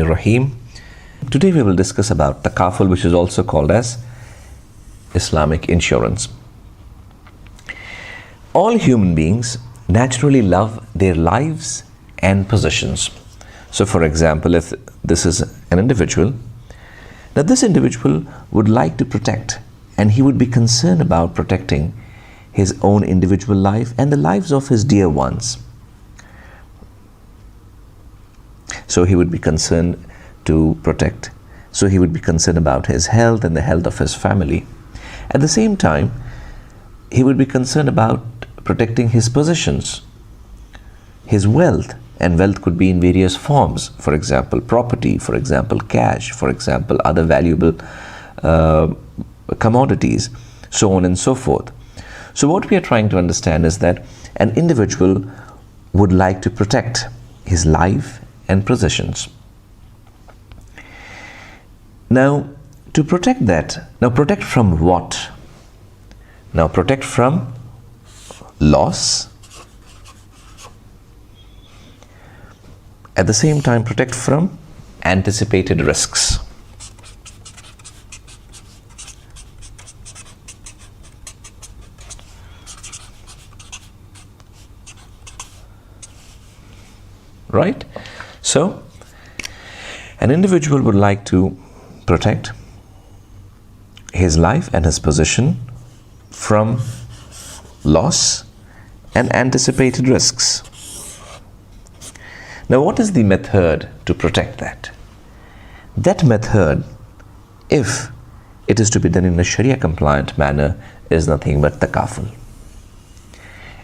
Rahmanir Rahim. Today we will discuss about Takaful, which is also called as Islamic insurance. All human beings naturally love their lives and possessions. So for example, if this is an individual, now this individual would like to protect, and he would be concerned about protecting his own individual life and the lives of his dear ones. So he would be concerned to protect. So he would be concerned about his health and the health of his family. At the same time, he would be concerned about protecting his possessions, his wealth, and wealth could be in various forms. For example, property, for example, cash, for example, other valuable commodities, so on and so forth. So what we are trying to understand is that an individual would like to protect his life and possessions. Now, to protect that, now protect from what? Now protect from loss. At the same time, protect from anticipated risks. Right? So, an individual would like to protect his life and his possession from loss and anticipated risks. Now, what is the method to protect that? That method, if it is to be done in a sharia compliant manner, is nothing but takaful.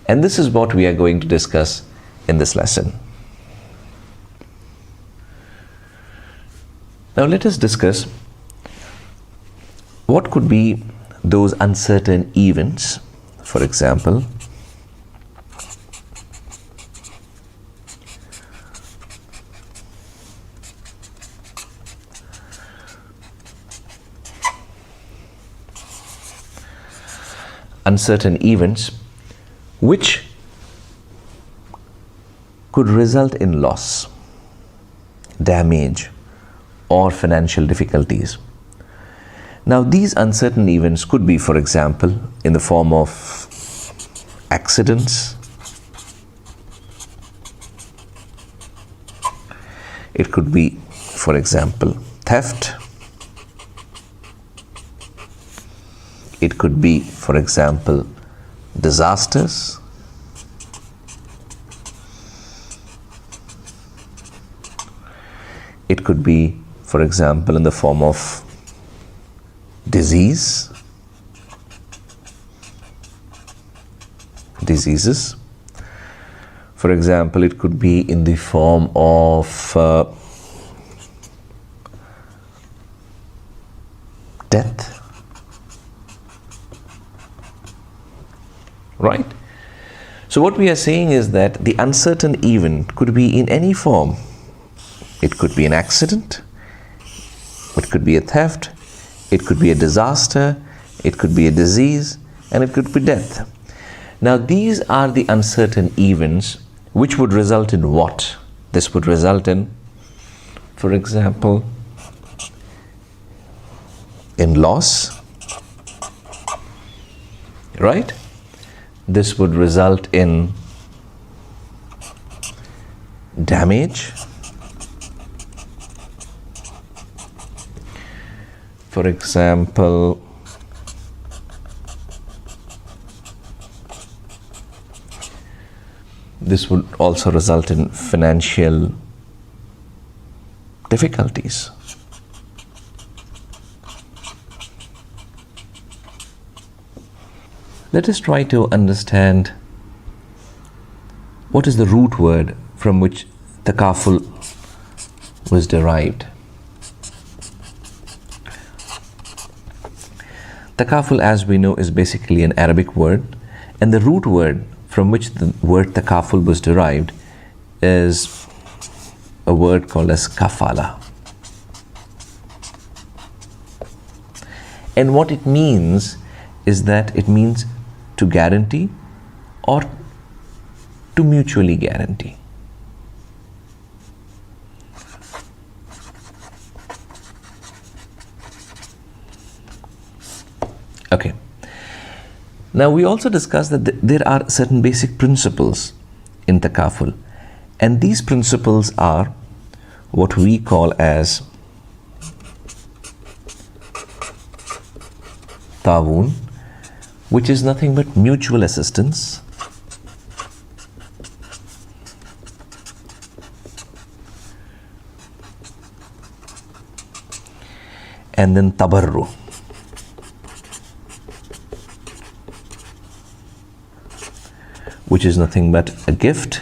And this is what we are going to discuss in this lesson. Now let us discuss what could be those uncertain events. For example, uncertain events which could result in loss, damage, or financial difficulties. Now these uncertain events could be, for example, in the form of accidents. It could be, for example, theft. It could be, for example, disasters. It could be, for example, in the form of diseases. For example, it could be in the form of death. Right? So what we are saying is that the uncertain event could be in any form. It could be an accident, it could be a theft, it could be a disaster, it could be a disease, and it could be death. Now these are the uncertain events which would result in what? This would result in, for example, in loss, right? This would result in damage. For example, this would also result in financial difficulties. Let us try to understand what is the root word from which takaful was derived. Takaful, as we know, is basically an Arabic word, and the root word from which the word takaful was derived is a word called as kafala. And what it means is that it means to guarantee or to mutually guarantee. Okay. Now we also discussed that there are certain basic principles in takaful, and these principles are what we call as ta'awun, which is nothing but mutual assistance, and then tabarru, which is nothing but a gift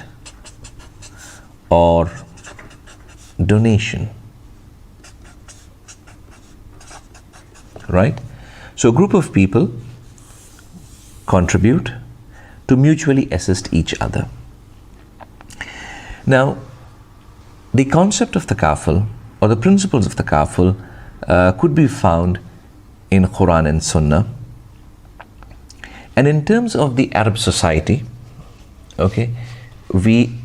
or donation, right? So a group of people contribute to mutually assist each other. Now, the concept of takaful or the principles of takaful could be found in Quran and Sunnah. And in terms of the Arab society, okay, we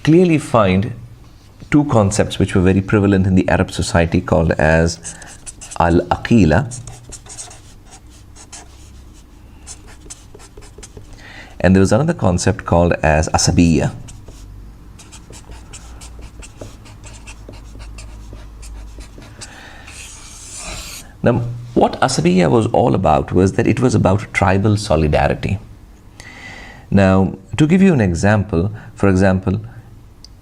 clearly find two concepts which were very prevalent in the Arab society called as al-aqila and there was another concept called as asabiyya. Now, what asabiyya was all about was that it was about tribal solidarity. Now, to give you an example, for example,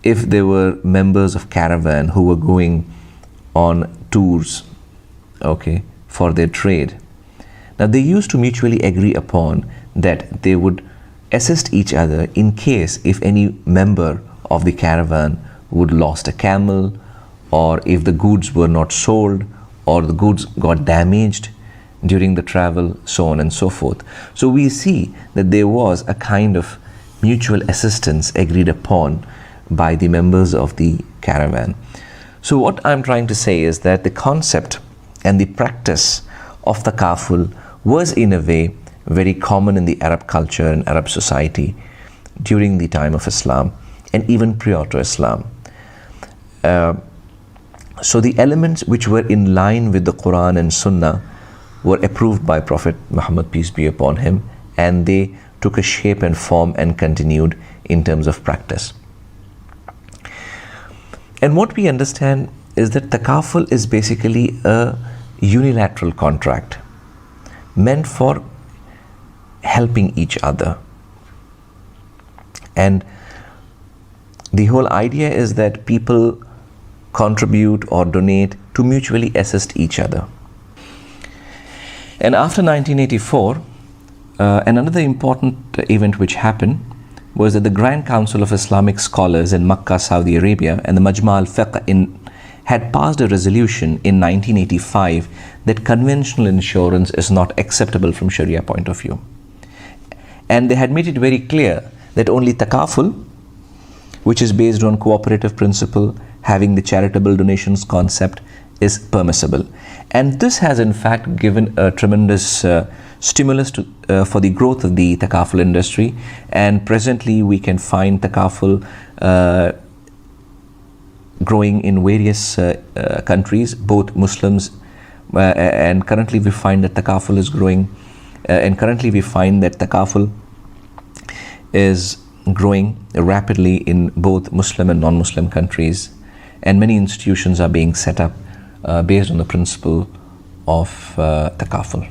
if there were members of caravan who were going on tours, okay, for their trade, now they used to mutually agree upon that they would assist each other in case if any member of the caravan would lost a camel, or if the goods were not sold, or the goods got damaged during the travel, so on and so forth. So we see that there was a kind of mutual assistance agreed upon by the members of the caravan. So what I'm trying to say is that the concept and the practice of takaful was in a way very common in the Arab culture and Arab society during the time of Islam and even prior to Islam. So the elements which were in line with the Quran and Sunnah were approved by Prophet Muhammad, peace be upon him, and they took a shape and form and continued in terms of practice. And what we understand is that takaful is basically a unilateral contract meant for helping each other. And the whole idea is that people contribute or donate to mutually assist each other. And after 1984, another important event which happened was that the Grand Council of Islamic Scholars in Makkah, Saudi Arabia, and the Majma' al-Fiqh had passed a resolution in 1985 that conventional insurance is not acceptable from Sharia point of view. And they had made it very clear that only takaful, which is based on cooperative principle, having the charitable donations concept, is permissible. And this has in fact given a tremendous stimulus for the growth of the takaful industry. And presently we can find takaful growing in various countries, both Muslims, and currently we find that takaful is growing, is growing rapidly in both Muslim and non-Muslim countries, and many institutions are being set up based on the principle of takaful.